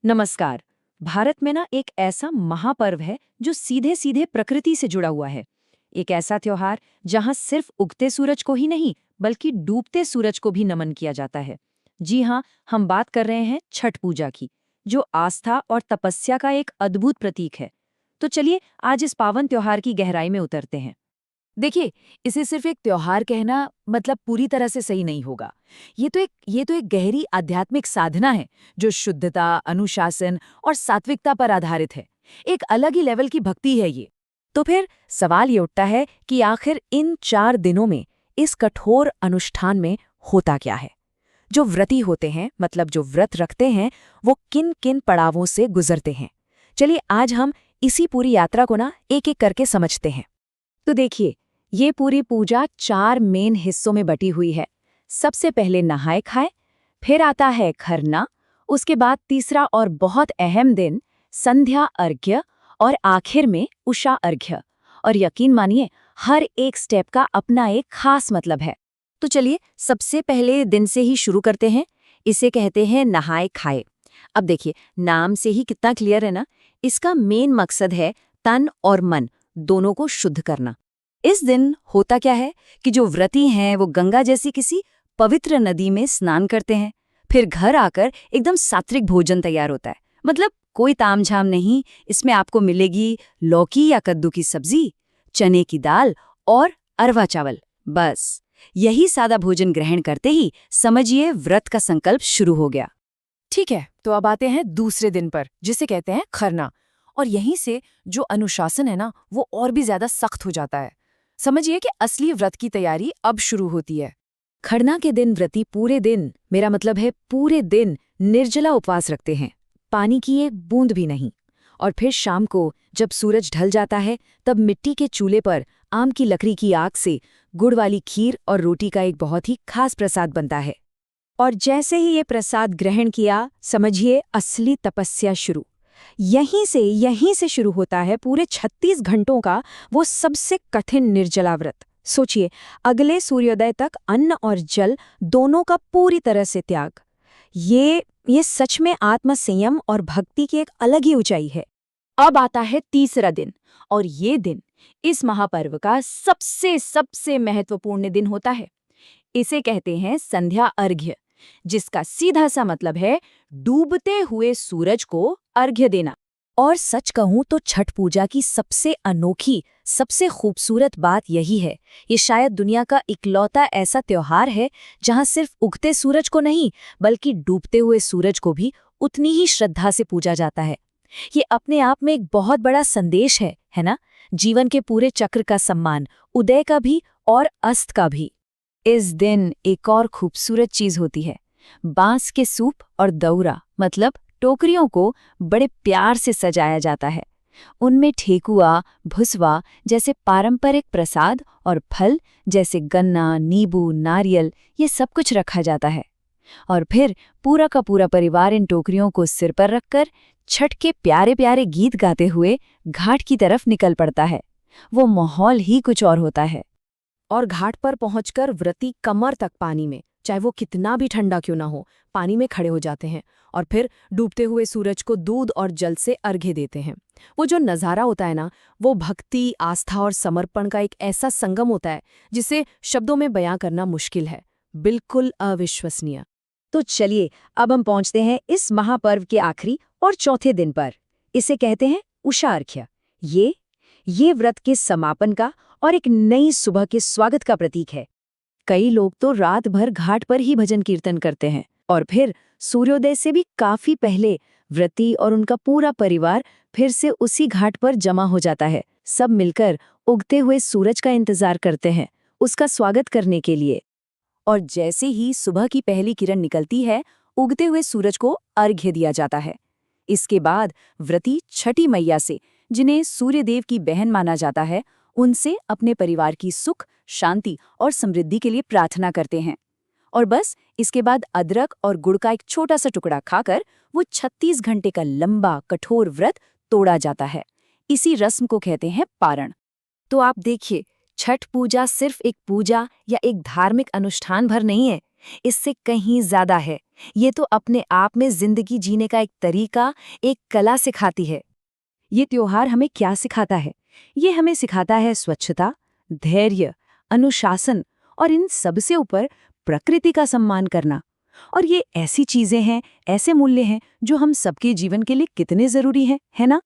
नमस्कार। भारत में ना एक ऐसा महापर्व है जो सीधे सीधे प्रकृति से जुड़ा हुआ है। एक ऐसा त्योहार जहां सिर्फ उगते सूरज को ही नहीं बल्कि डूबते सूरज को भी नमन किया जाता है। जी हाँ, हम बात कर रहे हैं छठ पूजा की, जो आस्था और तपस्या का एक अद्भुत प्रतीक है। तो चलिए आज इस पावन त्योहार की गहराई में उतरते हैं। देखिए, इसे सिर्फ एक त्योहार कहना मतलब पूरी तरह से सही नहीं होगा। ये तो एक गहरी आध्यात्मिक साधना है, जो शुद्धता, अनुशासन और सात्विकता पर आधारित है। एक अलग ही लेवल की भक्ति है ये। तो फिर सवाल ये उठता है कि आखिर इन 4 दिनों में, इस कठोर अनुष्ठान में होता क्या है? जो व्रती होते हैं, मतलब जो व्रत रखते हैं, वो किन-किन पड़ावों से गुजरते हैं? चलिए आज हम इसी पूरी यात्रा को ना एक-एक करके समझते हैं। तो देखिए, ये पूरी पूजा 4 मेन हिस्सों में बटी हुई है। सबसे पहले नहाए खाए, फिर आता है खरना, उसके बाद तीसरा और बहुत अहम दिन संध्या अर्घ्य और आखिर में उषा अर्घ्य। और यकीन मानिए, हर एक स्टेप का अपना एक खास मतलब है। तो चलिए सबसे पहले दिन से ही शुरू करते हैं। इसे कहते हैं नहाए खाए। अब देखिए, नाम से ही कितना क्लियर है ना। इसका मेन मकसद है तन और मन दोनों को शुद्ध करना। इस दिन होता क्या है कि जो व्रती हैं वो गंगा जैसी किसी पवित्र नदी में स्नान करते हैं। फिर घर आकर एकदम सात्विक भोजन तैयार होता है। मतलब कोई तामझाम नहीं। इसमें आपको मिलेगी लौकी या कद्दू की सब्जी, चने की दाल और अरवा चावल। बस यही सादा भोजन ग्रहण करते ही समझिए व्रत का संकल्प शुरू हो गया। ठीक है, तो अब आते हैं दूसरे दिन पर, जिसे कहते हैं खरना। और यहीं से जो अनुशासन है ना, वो और भी ज्यादा सख्त हो जाता है। समझिए कि असली व्रत की तैयारी अब शुरू होती है। खरना के दिन व्रती पूरे दिन, मेरा मतलब है पूरे दिन, निर्जला उपवास रखते हैं। पानी की एक बूंद भी नहीं। और फिर शाम को जब सूरज ढल जाता है, तब मिट्टी के चूल्हे पर आम की लकड़ी की आग से गुड़ वाली खीर और रोटी का एक बहुत ही खास प्रसाद बनता है। और जैसे ही ये प्रसाद ग्रहण किया, समझिए असली तपस्या शुरू। यहीं से शुरू होता है पूरे 36 घंटों का वो सबसे कठिन निर्जला व्रत। सोचिए, अगले सूर्योदय तक अन्न और जल दोनों का पूरी तरह से त्याग। ये सच में आत्म संयम और भक्ति की एक अलग ही ऊंचाई है। अब आता है तीसरा दिन, और ये दिन इस महापर्व का सबसे सबसे महत्वपूर्ण दिन होता है। इसे कहते हैं संध्या अर्घ्य, जिसका सीधा सा मतलब है डूबते हुए सूरज को अर्घ्य देना। और सच कहूं तो छठ पूजा की सबसे अनोखी, सबसे खूबसूरत बात यही है। ये शायद दुनिया का इकलौता ऐसा त्योहार है जहां सिर्फ उगते सूरज को नहीं बल्कि डूबते हुए सूरज को भी उतनी ही श्रद्धा से पूजा जाता है। ये अपने आप में एक बहुत बड़ा संदेश है ना? जीवन के पूरे चक्र का सम्मान, उदय का भी और अस्त का भी। इस दिन एक और खूबसूरत चीज होती है। बांस के सूप और दौरा, मतलब टोकरियों को बड़े प्यार से सजाया जाता है। उनमें ठेकुआ, भुसवा जैसे पारंपरिक प्रसाद और फल जैसे गन्ना, नींबू, नारियल, ये सब कुछ रखा जाता है। और फिर पूरा का पूरा परिवार इन टोकरियों को सिर पर रखकर छठ के प्यारे प्यारे गीत गाते हुए घाट की तरफ निकल पड़ता है। वो माहौल ही कुछ और होता है। और घाट पर पहुंचकर व्रती कमर तक पानी में, चाहे वो कितना भी ठंडा क्यों ना हो, पानी में खड़े हो जाते हैं। और फिर डूबते हुए सूरज को दूध और जल से अर्घ्य देते हैं। वो जो नज़ारा होता है ना, वो भक्ति, आस्था और समर्पण का एक ऐसा संगम होता है जिसे शब्दों में बयां करना मुश्किल है। बिल्कुल अविश्वसनीय। तो चलिए अब हम पहुंचते हैं इस महापर्व के आखिरी और चौथे दिन पर। इसे कहते हैं उषा अर्घ्य। ये व्रत के समापन का और एक नई सुबह के स्वागत का प्रतीक है। कई लोग तो रात भर घाट पर ही भजन कीर्तन करते हैं। और फिर सूर्योदय से भी काफी पहले व्रती और उनका पूरा परिवार फिर से उसी घाट पर जमा हो जाता है। सब मिलकर उगते हुए सूरज का इंतजार करते हैं, उसका स्वागत करने के लिए। और जैसे ही सुबह की पहली किरण निकलती है, उगते हुए सूरज को अर्घ्य दिया जाता है। इसके बाद व्रती छठी मैया से, जिन्हें सूर्यदेव की बहन माना जाता है, उनसे अपने परिवार की सुख, शांति और समृद्धि के लिए प्रार्थना करते हैं। और बस इसके बाद अदरक और गुड़ का एक छोटा सा टुकड़ा खाकर वो 36 घंटे का लंबा कठोर व्रत तोड़ा जाता है। इसी रस्म को कहते हैं पारण। तो आप देखिए, छठ पूजा सिर्फ एक पूजा या एक धार्मिक अनुष्ठान भर नहीं है, इससे कहीं ज्यादा है। ये तो अपने आप में जिंदगी जीने का एक तरीका, एक कला सिखाती है। ये त्योहार हमें क्या सिखाता है? ये हमें सिखाता है स्वच्छता, धैर्य, अनुशासन और इन सबसे ऊपर प्रकृति का सम्मान करना। और ये ऐसी चीजें हैं, ऐसे मूल्य हैं जो हम सबके जीवन के लिए कितने जरूरी हैं, है ना?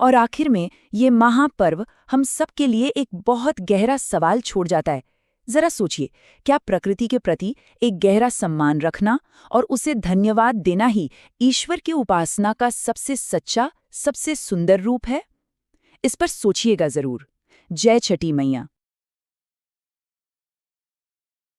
और आखिर में ये महापर्व हम सबके लिए एक बहुत गहरा सवाल छोड़ जाता है। जरा सोचिए, क्या प्रकृति के प्रति एक गहरा सम्मान रखना और उसे धन्यवाद देना ही ईश्वर की उपासना का सबसे सच्चा, सबसे सुंदर रूप है? इस पर सोचिएगा जरूर। जय छठी मैया।